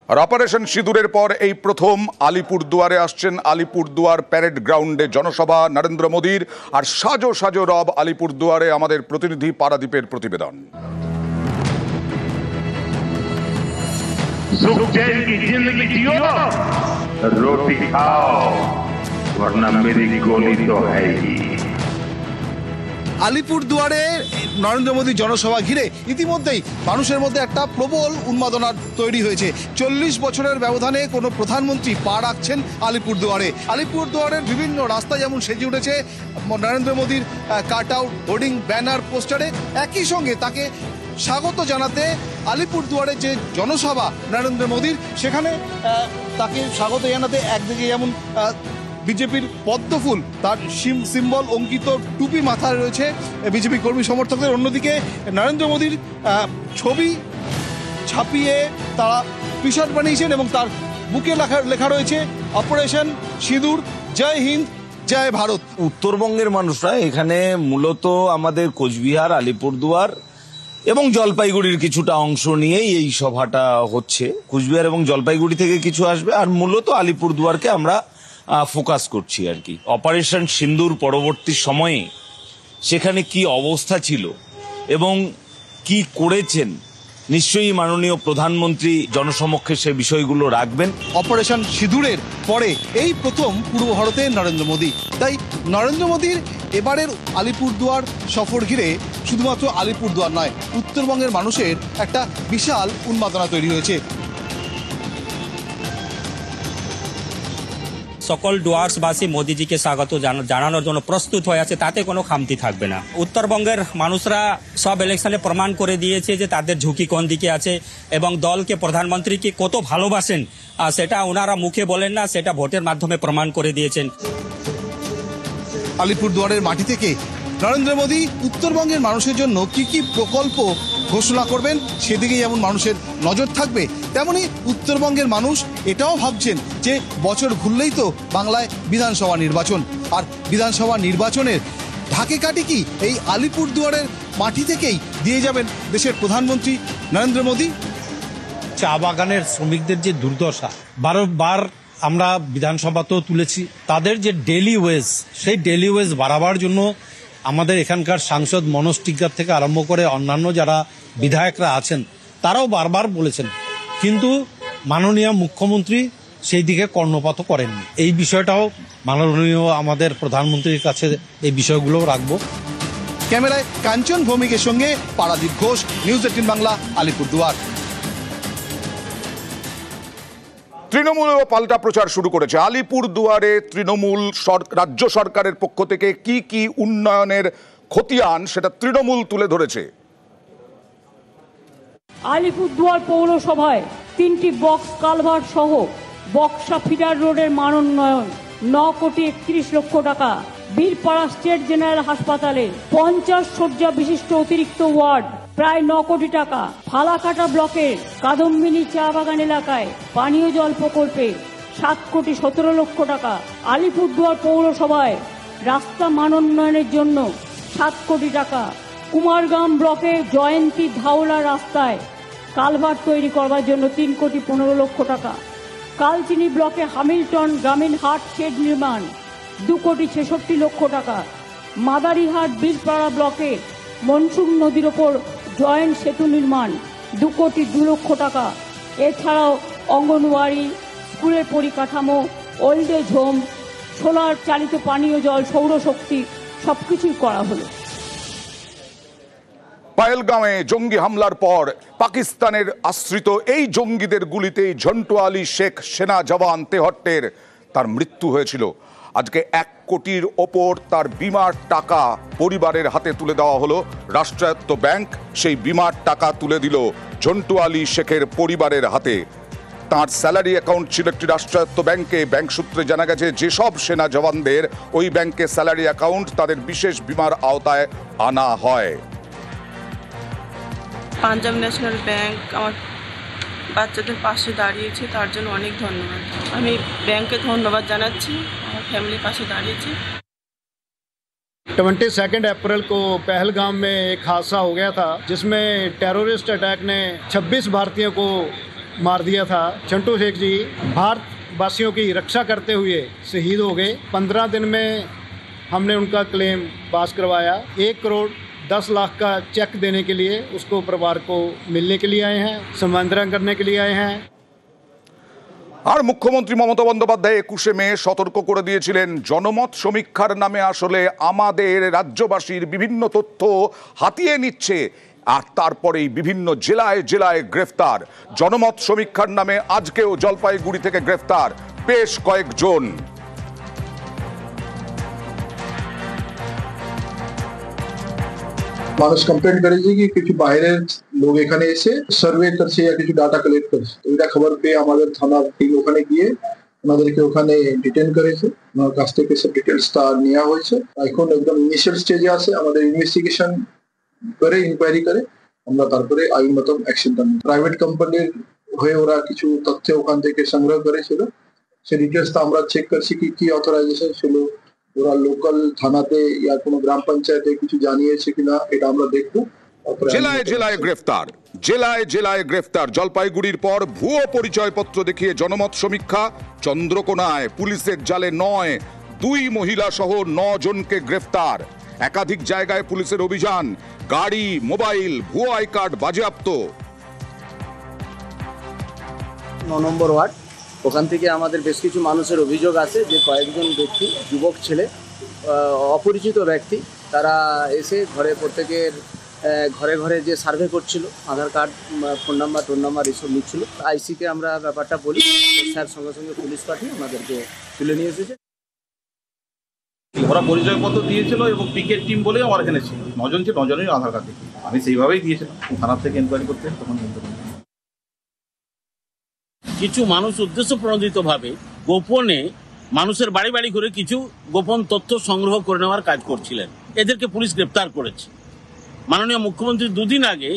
আর operation সিঁদুরের পর এই প্রথম আলিপুরদুয়ারে আসছেন। আলিপুরদুয়ার প্যারেড গ্রাউন্ডে জনসভা নরেন্দ্র মোদীর। আর সাজো সাজো রব আলিপুরদুয়ারে। আমাদের প্রতিনিধি পারাদীপের প্রতিবেদন। सुख चैन की जिंदगी जियो, रोटी खाओ, वरना मेरी गोली तो है ही। আলিপুরদুয়ারে নরেন্দ্র মোদী জনসভা ঘিরে ইতিমধ্যেই মানুষের মধ্যে একটা প্রবল উন্মাদনা তৈরি হয়েছে। 40 বছরের ব্যবধানে কোনো প্রধানমন্ত্রী পা রাখছেন আলিপুরদুয়ারে। আলিপুরদুয়ারের বিভিন্ন রাস্তা যেমন সেজে উঠেছে নরেন্দ্র মোদীর কাট আউট, হোর্ডিং, ব্যানার, পোস্টারে। একই সঙ্গে তাকে স্বাগত জানাতে আলিপুরদুয়ারে যে জনসভা নরেন্দ্র মোদীর, সেখানে তাকে স্বাগত জানাতে একদিকে যেমন বিজেপির পদ্মফুল, তার সিম্বল অঙ্কিত টুপি মাথায় রয়েছে বিজেপি কর্মী সমর্থকদের, অন্যদিকে নরেন্দ্র মোদীর ছবি ছাপিয়ে তারা টি শার্ট বানিয়েছেন এবং তার বুকে লেখা রয়েছে অপারেশন সিঁদুর, জয় হিন্দ, জয় ভারত। উত্তরবঙ্গের মানুষরা এখানে মূলত আমাদের কোচবিহার, আলিপুরদুয়ার এবং জলপাইগুড়ির কিছুটা অংশ নিয়েই এই সভাটা হচ্ছে। কোচবিহার এবং জলপাইগুড়ি থেকে কিছু আসবে, আর মূলত আলিপুরদুয়ারকে আমরা ফোকাস করছি আর কি। অপারেশন সিন্দুর পরবর্তী সময়ে সেখানে কি অবস্থা ছিল এবং কি করেছেন, নিশ্চয়ই মাননীয় প্রধানমন্ত্রী জনসমক্ষে সে বিষয়গুলো রাখবেন। অপারেশন সিঁদুরের পরে এই প্রথম পূর্ব ভারতে নরেন্দ্র মোদী। তাই নরেন্দ্র মোদীর এবারের আলিপুরদুয়ার সফর ঘিরে শুধুমাত্র আলিপুরদুয়ার নয়, উত্তরবঙ্গের মানুষের একটা বিশাল উন্মাদনা তৈরি হয়েছে। সকল ডুয়ার্সবাসী মোদিজিকে স্বাগত জানানোর জন্য প্রস্তুত হয়ে আছে, তাতে কোনো খামতি থাকবে না। উত্তরবঙ্গের মানুষরা সব ইলেকশনে প্রমাণ করে দিয়েছে যে তাদের ঝুঁকি কোন দিকে আছে এবং দলকে, প্রধানমন্ত্রীকে কত ভালোবাসেন। সেটা ওনারা মুখে বলেন না, সেটা ভোটের মাধ্যমে প্রমাণ করে দিয়েছেন। আলিপুরদুয়ারের মাটি থেকে নরেন্দ্র মোদী উত্তরবঙ্গের মানুষের জন্য কি কি প্রকল্প ঘোষণা করবেন সেদিকে যেমন মানুষের নজর থাকবে, তেমনি উত্তরবঙ্গের মানুষ এটাও ভাবছেন যে বছর ঘুরলেই তো বাংলায় বিধানসভা নির্বাচন, আর বিধানসভা নির্বাচনের ঢাকে কাটি কি এই আলিপুরদুয়ারের মাটি থেকেই দিয়ে যাবেন দেশের প্রধানমন্ত্রী নরেন্দ্র মোদী। চা বাগানের শ্রমিকদের যে দুর্দশা বারবার আমরা বিধানসভাতেও তুলেছি। তাদের যে ডেলি ওয়েজ, সেই ডেলি ওয়েজ বাড়াবার জন্য আমাদের এখানকার সাংসদ মনোজ টিগ্গার থেকে আরম্ভ করে অন্যান্য যারা বিধায়করা আছেন তারাও বারবার বলেছেন, কিন্তু মাননীয় মুখ্যমন্ত্রী সেই দিকে কর্ণপাতও করেননি। এই বিষয়টাও মাননীয় আমাদের প্রধানমন্ত্রীর কাছে এই বিষয়গুলো রাখবো। ক্যামেরায় কাঞ্চন ভৌমিকের সঙ্গে পারাদীপ ঘোষ, নিউজ 18 বাংলা, আলিপুরদুয়ার। তৃণমূলও পাল্টা প্রচার শুরু করেছে। আলিপুরদুয়ারে তৃণমূল রাজ্য সরকারের পক্ষ থেকে কি কি উন্নয়নের খতিয়ান সেটা তৃণমূল তুলে ধরেছে। আলিপুরদুয়ার পৌরসভায় 3টি বক্স কালভার্ট সহ বক্সা ফিডার রোডের মানোন্নয়ন 9 কোটি 31 লক্ষ টাকা। বীরপাড়া স্টেট জেনারেল হাসপাতালে 50 শয্যা বিশিষ্ট অতিরিক্ত ওয়ার্ড প্রায় 9 কোটি টাকা। ফালাকাটা ব্লকের কাদম্বিনী চা বাগান এলাকায় পানীয় জল প্রকল্পে 7 কোটি 17 লক্ষ টাকা। আলিপুরদুয়ার পৌরসভায় রাস্তা মানোন্নয়নের জন্য 7 কোটি টাকা। কুমারগ্রাম ব্লকে জয়ন্তী ধাওলা রাস্তায় কালভার্ট তৈরি করবার জন্য 3 কোটি 15 লক্ষ টাকা। কালচিনি ব্লকে হামিলটন গ্রামীণ হাট শেড নির্মাণ 2 কোটি 66 লক্ষ টাকা। মাদারিহাট বীরপাড়া ব্লকে মনসুন নদীর ওপর জয়েন্ট সেতু নির্মাণ 2 কোটি 2 লক্ষ টাকা। এছাড়াও অঙ্গনওয়াড়ি, স্কুলের পরিকাঠামো, ওল্ড এজ হোম, সোলার চালিত পানীয় জল, সৌরশক্তি সবকিছুই করা হলো। পাহেলগাঁওয়ে জঙ্গি হামলার পর পাকিস্তানের আশ্রিত এই জঙ্গিদের গুলিতেই ঝন্টু আলী শেখ সেনা জওয়ান 73 তার মৃত্যু হয়েছিল। আজকে 1 কোটির ওপর তার বিমার টাকা পরিবারের হাতে তুলে দেওয়া হলো। রাষ্ট্রায়ত্ত ব্যাংক সেই বিমার টাকা তুলে দিল ঝন্টু আলী শেখের পরিবারের হাতে। তার স্যালারি অ্যাকাউন্ট ছিল একটি রাষ্ট্রায়ত্ত ব্যাংকে। ব্যাংক সূত্রে জানা গেছে যেসব সেনা জওয়ানদের ওই ব্যাংকে স্যালারি অ্যাকাউন্ট, তাদের বিশেষ বিমার আওতায় আনা হয়। পাঞ্জাব ন্যাশনাল ব্যাংক আমার বাচ্চাদের পাশে দাঁড়িয়েছে, তার জন্য অনেক ধন্যবাদ। আমি ব্যাংকে ধন্যবাদ জানাচ্ছি, আমার ফ্যামিলির পাশে দাঁড়িয়েছে। 22 अप्रैल को पहलगाम में एक हादसा हो गया था जिसमें टेररिस्ट अटैक ने 26 भारतीयों को मार दिया था चंटू शेख जी भारत वासियों की रक्षा करते हुए शहीद हो गए। 15 दिन में हमने उनका क्लेम पास करवाया। 1 करोड़ 10 लाख का चेक देने के लिए उसको परिवार को मिलने के लिए आए हैं, सम्मानित करने के लिए आए हैं। আর মুখ্যমন্ত্রী মমতা বন্দ্যোপাধ্যায় 21শে মে সতর্ক করে দিয়েছিলেন, জনমত সমীক্ষার নামে আসলে আমাদের রাজ্যবাসীর বিভিন্ন তথ্য হাতিয়ে নিচ্ছে আর তারপরেই বিভিন্ন জেলায় জেলায় গ্রেফতার। জনমত সমীক্ষার নামে আজকেও জলপাইগুড়ি থেকে গ্রেফতার বেশ কয়েকজন। মানুষ কমপ্লেন করেছে কি কিছু বাইরের লোক এখানে এসে সার্ভে করছে বা কিছু ডাটা কালেক্ট করছে। এটা খবর পেয়ে আমাদের থানার টিম ওখানে গিয়ে ওনাদেরকে ওখানে ডিটেইন করেছে, ওনার কাছ থেকে সব ডিটেলস তা নেওয়া হয়েছে। এখন একদম ইনিশিয়াল স্টেজে আছে, আমাদের ইনভেস্টিগেশন করে ইনকোয়ারি করে আমরা তারপরে আইনগত অ্যাকশন নেব। প্রাইভেট কোম্পানির হয়ে ওরা কিছু তথ্য ওখান থেকে সংগ্রহ করেছিল, সেই ডিটেলসটা আমরা চেক করছি কি কি অথরাইজেশন ছিল, ওরা লোকাল থানাতে ইয়া কোনো গ্রাম পঞ্চায়েতে কিছু জানিয়েছে কিনা এটা আমরা দেখবো। জেলায় জেলায় গ্রেফতার, জেলায় জেলায় গ্রেফতার। জলপাইগুড়ির পর ভুয়ো পরিচয়পত্র দেখিয়ে জনমত সমীক্ষা। চন্দ্রকোনায় পুলিশের জালে 2 মহিলা সহ 9 জনকে গ্রেফতার। একাধিক জায়গায় পুলিশের অভিযান, গাড়ি, মোবাইল, ভুয়ো আই কার্ড বাজেয়াপ্ত। 9 নম্বর ওয়ার্ড, ওখান থেকে আমাদের বেশ কিছু মানুষের অভিযোগ আছে যে কয়েকজন ব্যক্তি, যুবক ছেলে, অপরিচিত ব্যক্তি, তারা এসে ঘরে প্রত্যেকের ঘরে ঘরে যে সার্ভে করছিল, আধার কার্ড, ফোন নাম্বার, টোন নাম্বার এসব নিচ্ছিল। আইসিকে আমরা ব্যাপারটা বলি, স্যার সঙ্গে সঙ্গে পুলিশ পাঠিয়ে আমাদেরকে তুলে নিয়ে এসেছে। ওরা পরিচয়পত্র দিয়েছিল এবং পিকেট টিম বলে আমার এখানে ছিল 9 জন, 9 জনের আধার কার্ড দেখি আমি সেইভাবেই দিয়েছিলাম। থানার থেকে এনকোয়ারি করতে তখন কিছু মানুষ উদ্দেশ্য প্রণোদিতভাবে গোপনে মানুষের বাড়ি বাড়ি ঘুরে কিছু গোপন তথ্য সংগ্রহ করে নেওয়ার কাজ করছিলেন। এদেরকে পুলিশ গ্রেপ্তার করেছে। মাননীয় মুখ্যমন্ত্রী 2 দিন আগে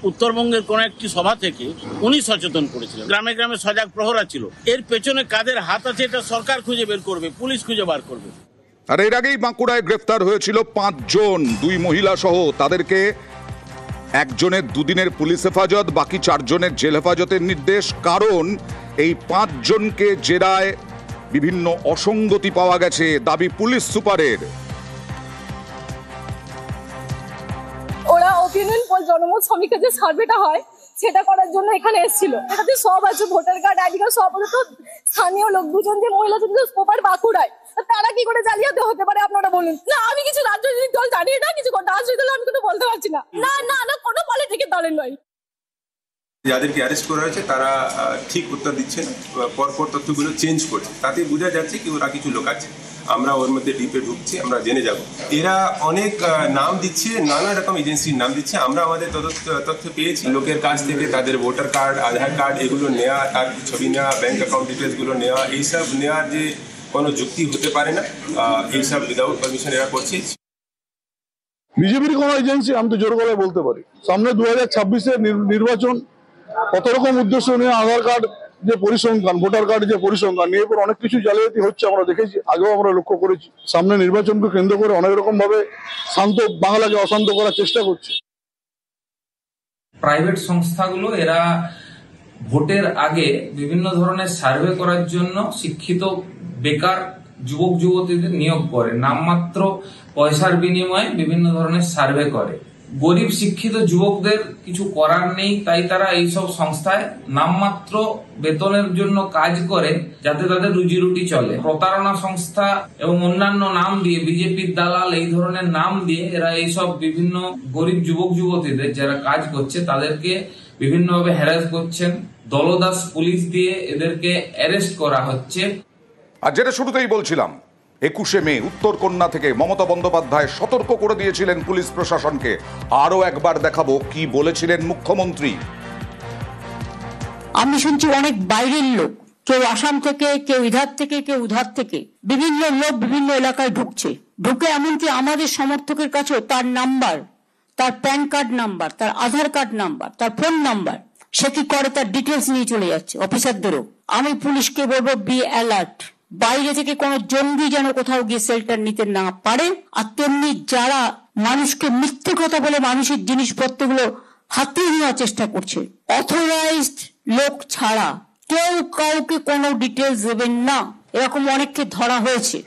উত্তরবঙ্গের কোন একটি সভা থেকে উনি সচেতন করেছিলেন, গ্রামে গ্রামে সজাগ প্রহরা ছিল। এর পেছনে কাদের হাত আছে এটা সরকার খুঁজে বের করবে, পুলিশ খুঁজে বার করবে। আর এর আগেই বাঁকুড়ায় গ্রেফতার হয়েছিল 5 জন, 2 মহিলা সহ। তাদেরকে একজনের 2 দিনের পুলিশ হেফাজত, বাকি 4 জনের জেল হেফাজতের নির্দেশ। কারণ এই 5 জনকে জেরায় বিভিন্ন অসঙ্গতি পাওয়া গেছে, দাবি পুলিশ সুপারের। ওরা ওপিনিয়ন পোল জনমত সমীক্ষা যে সার্ভেটা হয় সেটা করার জন্য এখানে এসেছিল। এটাতে সব আছে, ভোটার কার্ড, আইডি কার্ড সব আছে। তো স্থানীয় লোক 2 জন যে মহিলা প্রপার বাঁকুড়ায়, তারা কি করে জালিয়াতি হতে পারে আপনারা বলুন? না, আমি কিছু রাজনৈতিক দল জানি না, কিছু রাজনৈতিক দল আমি কোনো বলতে পারছি না। না না না, কোনো পলিটিক্যাল দলের নয়। যাদেরকে অ্যারেস্ট করা হয়েছে তারা ঠিক উত্তর দিচ্ছে না, পরপর তথ্যগুলো চেঞ্জ করছে। তাতে বোঝা যাচ্ছে কি ওরা কিছু লোক আছে, আমরা ওর মধ্যে ডিপে ঢুকছি, আমরা জেনে যাব। এরা অনেক নাম দিচ্ছে, নানা রকম এজেন্সির নাম দিচ্ছে। আমরা আমাদের তথ্য পেয়েছি লোকের কাছ থেকে, তাদের ভোটার কার্ড, আধার কার্ড এগুলো নেওয়া, তার ছবি নেওয়া, ব্যাংক অ্যাকাউন্ট ডিটেলসগুলো নেওয়া, এইসব নেওয়ার যে কোনো যুক্তি হতে পারে না, এইসব উইদাউট পারমিশন এরা করছে। বিজেপির কোন এজেন্সি আমি তো জোর গলায় বলতে পারি। সামনে 2026-এর নির্বাচন, কত রকম উদ্দেশ্য নিয়ে আধার কার্ড যে পরিসংখ্যান, ভোটার কার্ড যে পরিসংখ্যান নিয়ে এরপর অনেক কিছু জালিয়াতি হচ্ছে, আমরা দেখেছি, আগেও আমরা লক্ষ্য করেছি। সামনে নির্বাচনকে কেন্দ্র করে অনেক রকম ভাবে শান্ত বাংলাকে অশান্ত করার চেষ্টা করছে। প্রাইভেট সংস্থাগুলো এরা ভোটের আগে বিভিন্ন ধরনের সার্ভে করার জন্য শিক্ষিত বেকার যুবক যুবতীদের নিয়োগ করে, নামমাত্র পয়সার বিনিময়ে বিভিন্ন ধরনের সার্ভে করে। গরিব শিক্ষিত যুবকদের কিছু করার নেই, তাই তারা এইসব সংস্থায় নামমাত্র বেতনের জন্য কাজ করে যাতে তাদের রুজি রুটি চলে। প্রতারণা সংস্থা এবং অন্যান্য নাম দিয়ে, বিজেপির দালাল এই ধরনের নাম দিয়ে এরা এইসব বিভিন্ন গরিব যুবক যুবতীদের যারা কাজ করছে তাদেরকে বিভিন্নভাবে হ্যারাস করছেন। দলদাস পুলিশ দিয়ে এদেরকে অ্যারেস্ট করা হচ্ছে। আর যেটা শুরুতেই বলছিলাম, 21শে মে উত্তরকন্যা থেকে মমতা বন্দ্যোপাধ্যায় সতর্ক করে দিয়েছিলেন পুলিশ প্রশাসনকে। আরো একবার দেখাবো কি বলেছিলেন মুখ্যমন্ত্রী। আমি শুনছি অনেক বাইরের লোক, কেউ আসাম থেকে, কেউ ইধার থেকে, কেউ উধার থেকে, বিভিন্ন লোক বিভিন্ন এলাকায় ঢুকে এমনকি আমাদের সমর্থকের কাছেও তার নাম্বার, তার প্যান কার্ড নাম্বার, তার আধার কার্ড নাম্বার, তার ফোন নাম্বার, সে কি করে তার ডিটেলস নিয়ে চলে যাচ্ছে অফিসারদেরও। আমি পুলিশকে বলবো, বি অ্যালার্ট। বাইরে থেকে কোনো জঙ্গি যেন কোথাও গিয়ে শেল্টার নিতে না পারে। আর তেমনি যারা মানুষকে মিথ্যে কথা বলে মানুষের জিনিসপত্রগুলো হাতিয়ে নেওয়ার চেষ্টা করছে, অথরাইজড লোক ছাড়া কেউ কাউকে কোনো ডিটেলস দেবেন না, এরকম অনেককে ধরা হয়েছে।